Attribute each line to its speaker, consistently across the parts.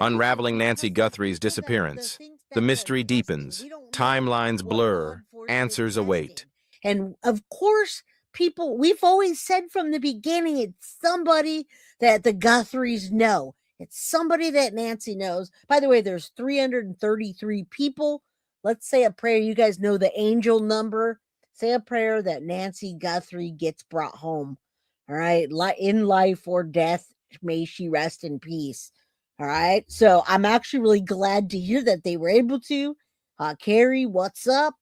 Speaker 1: Unraveling Nancy Guthrie's disappearance. The mystery deepens. Timelines blur. Answers await.
Speaker 2: And of course, we've always said from the beginning, it's somebody that the Guthries know. It's somebody that Nancy knows. By the way, there's 333 people. Let's say a prayer. You guys know the angel number. Say a prayer that Nancy Guthrie gets brought home. All right. In life or death, may she rest in peace. All right. So I'm actually really glad to hear that they were able to. Carrie, what's up?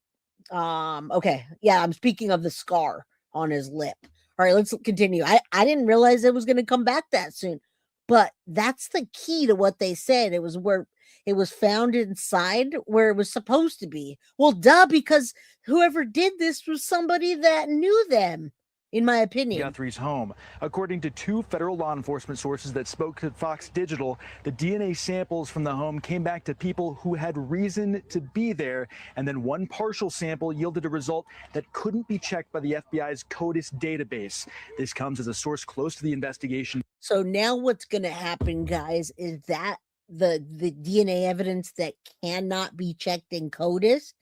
Speaker 2: Okay. Yeah, I'm speaking of the scar on his lip. All right, let's continue. I didn't realize it was going to come back that soon. But that's the key to what they said. It was where it was found inside where it was supposed to be. Well, duh, because whoever did this was somebody that knew them, in my opinion.
Speaker 3: Guthrie's home. According to two federal law enforcement sources that spoke to Fox Digital, the DNA samples from the home came back to people who had reason to be there, and then one partial sample yielded a result that couldn't be checked by the FBI's CODIS database. This comes as a source close to the investigation.
Speaker 2: So now what's going to happen, guys, is that the DNA evidence that cannot be checked in CODIS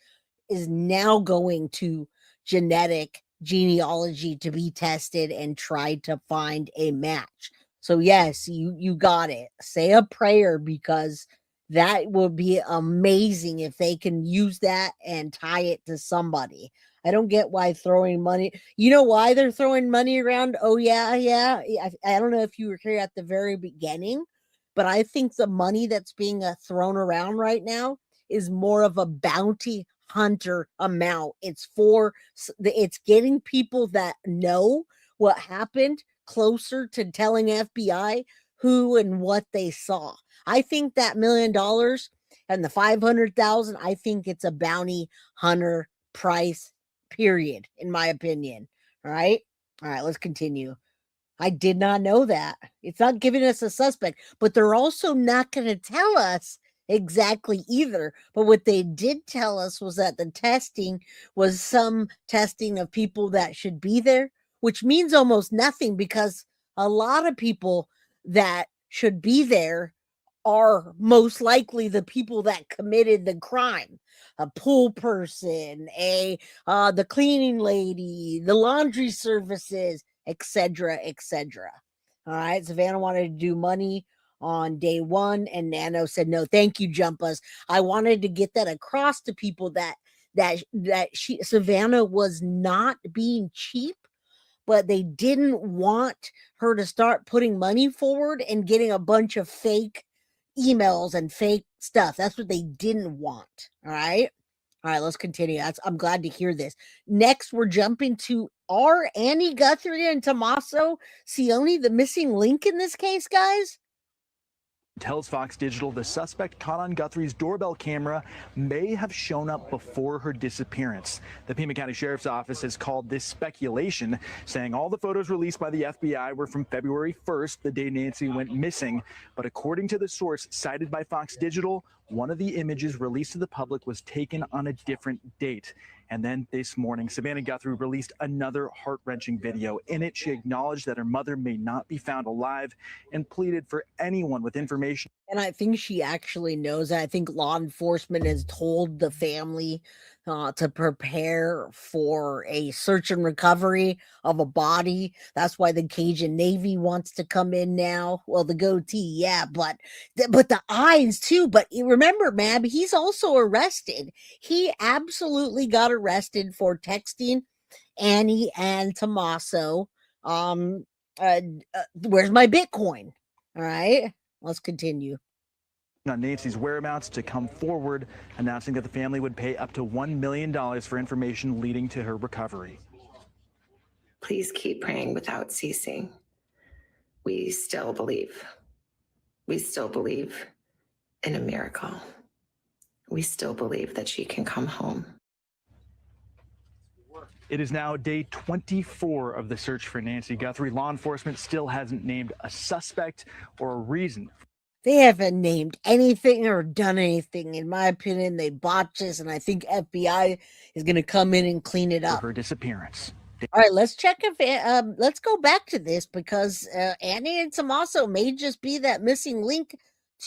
Speaker 2: is now going to genetic genealogy to be tested and try to find a match. So yes, you got it. Say a prayer, because that would be amazing if they can use that and tie it to somebody. I don't get why throwing money. You know why they're throwing money around? Oh, yeah. I don't know if you were here at the very beginning, but I think the money that's being thrown around right now is more of a bounty hunter amount. It's getting people that know what happened closer to telling FBI who and what they saw. I think that $1 million and the 500,000, I think it's a bounty hunter price, period, in my opinion. All right, let's continue. I did not know that. It's not giving us a suspect, but they're also not going to tell us exactly either. But what they did tell us was that the testing was some testing of people that should be there, which means almost nothing, because a lot of people that should be there are most likely the people that committed the crime. A pool person, the cleaning lady, the laundry services, etc., etc. All right, Savannah wanted to do money on day one, and Nano said, no, thank you, Jumpas. I wanted to get that across to people that Savannah was not being cheap, but they didn't want her to start putting money forward and getting a bunch of fake emails and fake stuff. That's what they didn't want. All right, let's continue. I'm glad to hear this. Next, we're jumping to are Annie Guthrie and Tommaso Cioni the missing link in this case, guys?
Speaker 3: Tells Fox Digital the suspect caught on Guthrie's doorbell camera may have shown up before her disappearance. The Pima County Sheriff's Office has called this speculation, saying all the photos released by the FBI were from February 1st, the day Nancy went missing. But according to the source cited by Fox Digital, one of the images released to the public was taken on a different date. And then this morning, Savannah Guthrie released another heart-wrenching video. In it, she acknowledged that her mother may not be found alive and pleaded for anyone with information.
Speaker 2: And I think she actually knows that. I think law enforcement has told the family to prepare for a search and recovery of a body. That's why the Cajun Navy wants to come in now. Well, the goatee, yeah, but the eyes too. But remember, Mab, he's also arrested. He absolutely got arrested for texting Annie and Tommaso. Where's my Bitcoin? All right, let's continue.
Speaker 3: On Nancy's whereabouts to come forward, announcing that the family would pay up to $1 million for information leading to her recovery.
Speaker 4: Please keep praying without ceasing. We still believe. We still believe in a miracle. We still believe that she can come home.
Speaker 3: It is now day 24 of the search for Nancy Guthrie. Law enforcement still hasn't named a suspect or a reason.
Speaker 2: They haven't named anything or done anything. In my opinion, they botched this, and I think FBI is going to come in and clean it up.
Speaker 3: For her disappearance.
Speaker 2: All right, let's check if let's go back to this, because Annie and Tommaso may just be that missing link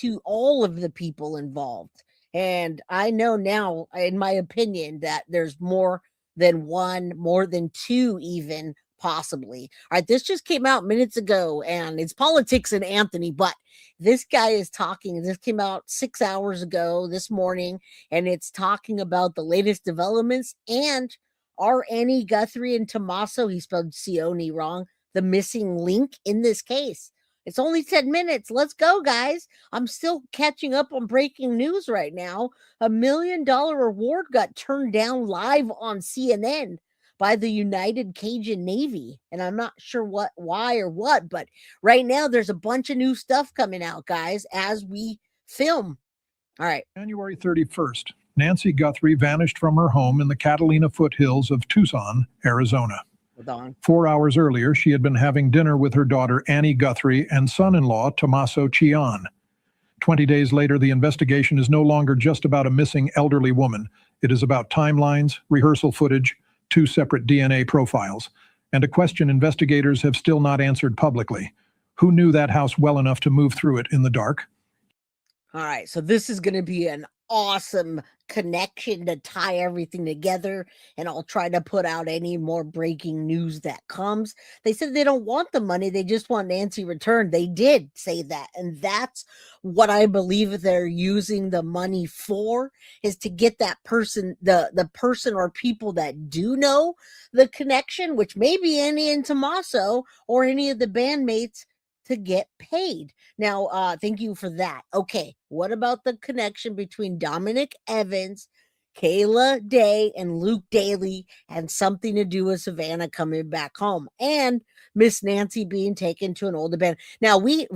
Speaker 2: to all of the people involved. And I know now, in my opinion, that there's more than one, more than two, even possibly. All right, this just came out minutes ago, and it's politics and Anthony, but this guy is talking. This came out 6 hours ago this morning, and it's talking about the latest developments and are Annie, Guthrie, and Tommaso, he spelled Cioni wrong, the missing link in this case. It's only 10 minutes. Let's go, guys. I'm still catching up on breaking news right now. $1 million reward got turned down live on CNN by the United Cajun Navy. And I'm not sure why or what, but right now there's a bunch of new stuff coming out, guys, as we film. All right.
Speaker 5: January 31st, Nancy Guthrie vanished from her home in the Catalina foothills of Tucson, Arizona.
Speaker 2: Hold on.
Speaker 5: 4 hours earlier, she had been having dinner with her daughter Annie Guthrie and son-in-law Tommaso Cian. 20 days later, the investigation is no longer just about a missing elderly woman. It is about timelines, rehearsal footage, 2 separate DNA profiles, and a question investigators have still not answered publicly. Who knew that house well enough to move through it in the dark?
Speaker 2: All right, so this is going to be an awesome connection to tie everything together, and I'll try to put out any more breaking news that comes. They said they don't want the money, they just want Nancy returned. They did say that, and that's what I believe they're using the money for, is to get that person, the person or people that do know the connection, which may be Annie and Tommaso or any of the bandmates, to get paid. Now, thank you for that. Okay, what about the connection between Dominic Evans, Kayla Day, and Luke Daly, and something to do with Savannah coming back home and Miss Nancy being taken to an old abandoned? Now, we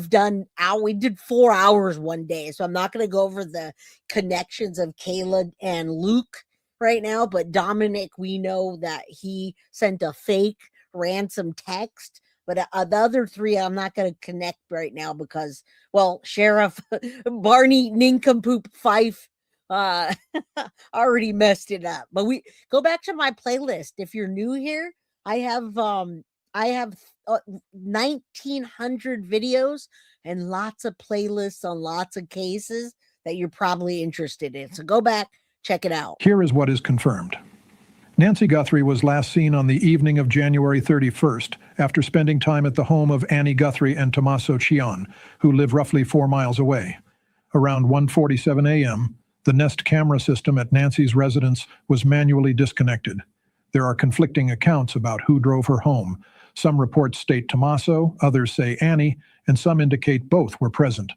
Speaker 2: did 4 hours one day, so I'm not going to go over the connections of Kayla and Luke right now, but Dominic, we know that he sent a fake ransom text. But the other 3, I'm not going to connect right now because, well, Sheriff Barney Nincompoop Fife already messed it up. But we go back to my playlist. If you're new here, I have 1,900 videos and lots of playlists on lots of cases that you're probably interested in. So go back, check it out.
Speaker 5: Here is what is confirmed. Nancy Guthrie was last seen on the evening of January 31st after spending time at the home of Annie Guthrie and Tommaso Cian, who live roughly 4 miles away. Around 1:47 a.m., the Nest camera system at Nancy's residence was manually disconnected. There are conflicting accounts about who drove her home. Some reports state Tommaso, others say Annie, and some indicate both were present.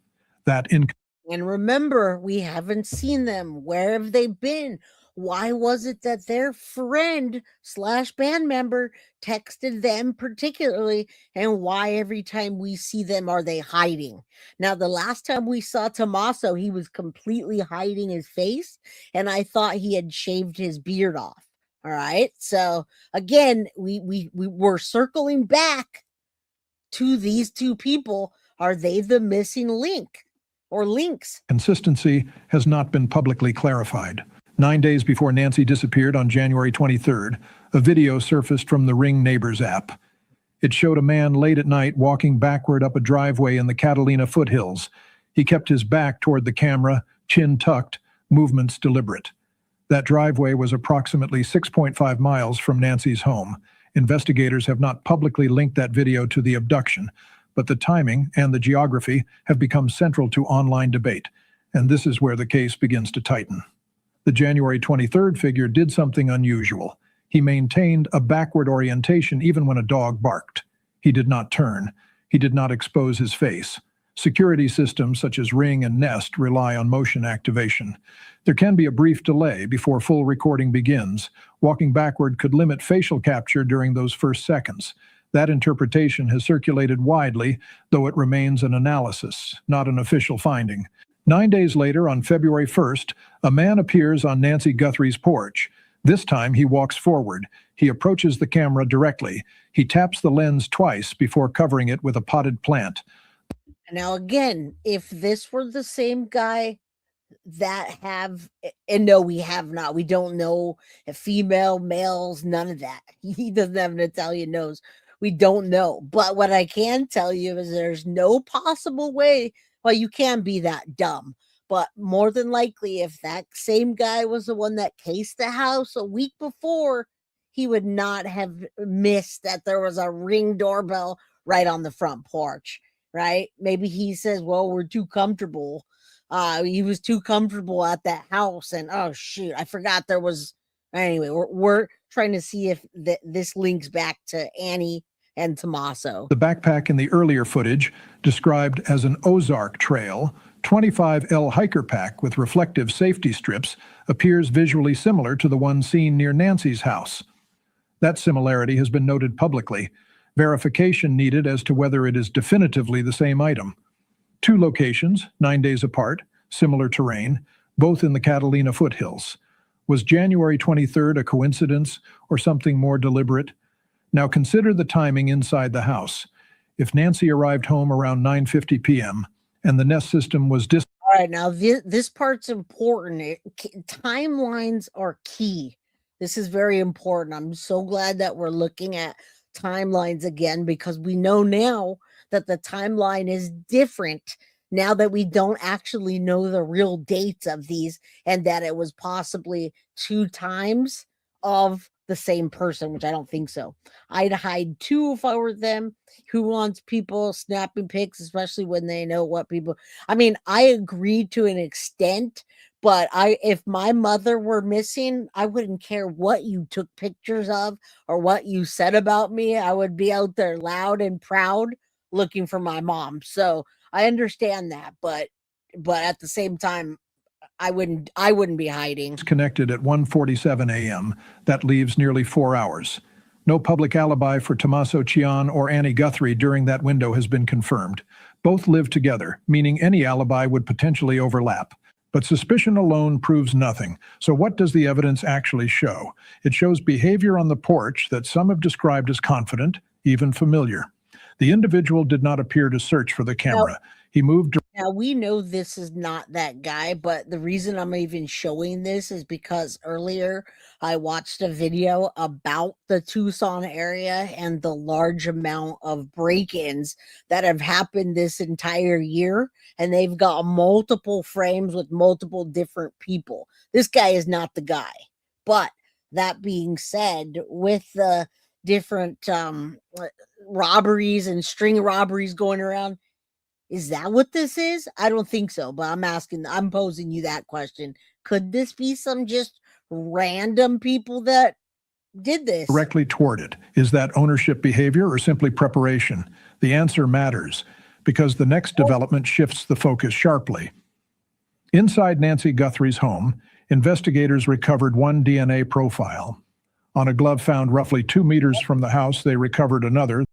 Speaker 2: And remember, we haven't seen them. Where have they been? Why was it that their friend / band member texted them particularly? And why every time we see them are they hiding? Now, the last time we saw Tommaso, he was completely hiding his face, and I thought he had shaved his beard off. All right. So again, we were circling back to these 2 people. Are they the missing link or links?
Speaker 5: Consistency has not been publicly clarified. 9 days before Nancy disappeared on January 23rd, a video surfaced from the Ring Neighbors app. It showed a man late at night walking backward up a driveway in the Catalina foothills. He kept his back toward the camera, chin tucked, movements deliberate. That driveway was approximately 6.5 miles from Nancy's home. Investigators have not publicly linked that video to the abduction, but the timing and the geography have become central to online debate, and this is where the case begins to tighten. The January 23rd figure did something unusual. He maintained a backward orientation even when a dog barked. He did not turn. He did not expose his face. Security systems such as Ring and Nest rely on motion activation. There can be a brief delay before full recording begins. Walking backward could limit facial capture during those first seconds. That interpretation has circulated widely, though it remains an analysis, not an official finding. 9 days later, on February 1st, a man appears on Nancy Guthrie's porch. This time, he walks forward. He approaches the camera directly. He taps the lens twice before covering it with a potted plant.
Speaker 2: Now, again, if this were the same guy that and no, we have not. We don't know if female, males, none of that. He doesn't have an Italian nose. We don't know. But what I can tell you is there's no possible way well, you can be that dumb. But more than likely, if that same guy was the one that cased the house a week before, he would not have missed that there was a Ring doorbell right on the front porch, right? Maybe he says, well, we're too comfortable. He was too comfortable at that house. And oh, shoot, I forgot there was. Anyway, we're trying to see if this links back to Annie and Tommaso.
Speaker 5: The backpack in the earlier footage, described as an Ozark Trail 25L hiker pack with reflective safety strips, appears visually similar to the one seen near Nancy's house. That similarity has been noted publicly. Verification needed as to whether it is definitively the same item. 2 locations, 9 days apart, similar terrain, both in the Catalina foothills. Was January 23rd a coincidence or something more deliberate? Now consider the timing inside the house. If Nancy arrived home around 9:50 p.m. and the Nest system was
Speaker 2: All right, now this part's important. Timelines are key. This is very important. I'm so glad that we're looking at timelines again, because we know now that the timeline is different now that we don't actually know the real dates of these, and that it was possibly 2 times of the same person, which I don't think so. I'd hide 2 if I were them. Who wants people snapping pics, especially when they know what people... I mean, I agree to an extent, but if my mother were missing, I wouldn't care what you took pictures of or what you said about me. I would be out there loud and proud looking for my mom. So I understand that, but at the same time, I wouldn't be hiding.
Speaker 5: Connected at 1:47 a.m. That leaves nearly 4 hours. No public alibi for Tommaso Cian or Annie Guthrie during that window has been confirmed. Both live together, meaning any alibi would potentially overlap. But suspicion alone proves nothing. So what does the evidence actually show? It shows behavior on the porch that some have described as confident, even familiar. The individual did not appear to search for the camera. He moved.
Speaker 2: Now, we know this is not that guy, but the reason I'm even showing this is because earlier I watched a video about the Tucson area and the large amount of break-ins that have happened this entire year, and they've got multiple frames with multiple different people. This guy is not the guy. But that being said, with the different robberies and string robberies going around, is that what this is? I don't think so, but I'm posing you that question. Could this be some just random people that did this?
Speaker 5: Directly toward it. Is that ownership behavior or simply preparation? The answer matters, because the next development shifts the focus sharply. Inside Nancy Guthrie's home, investigators recovered 1 DNA profile. On a glove found roughly 2 meters from the house, they recovered another.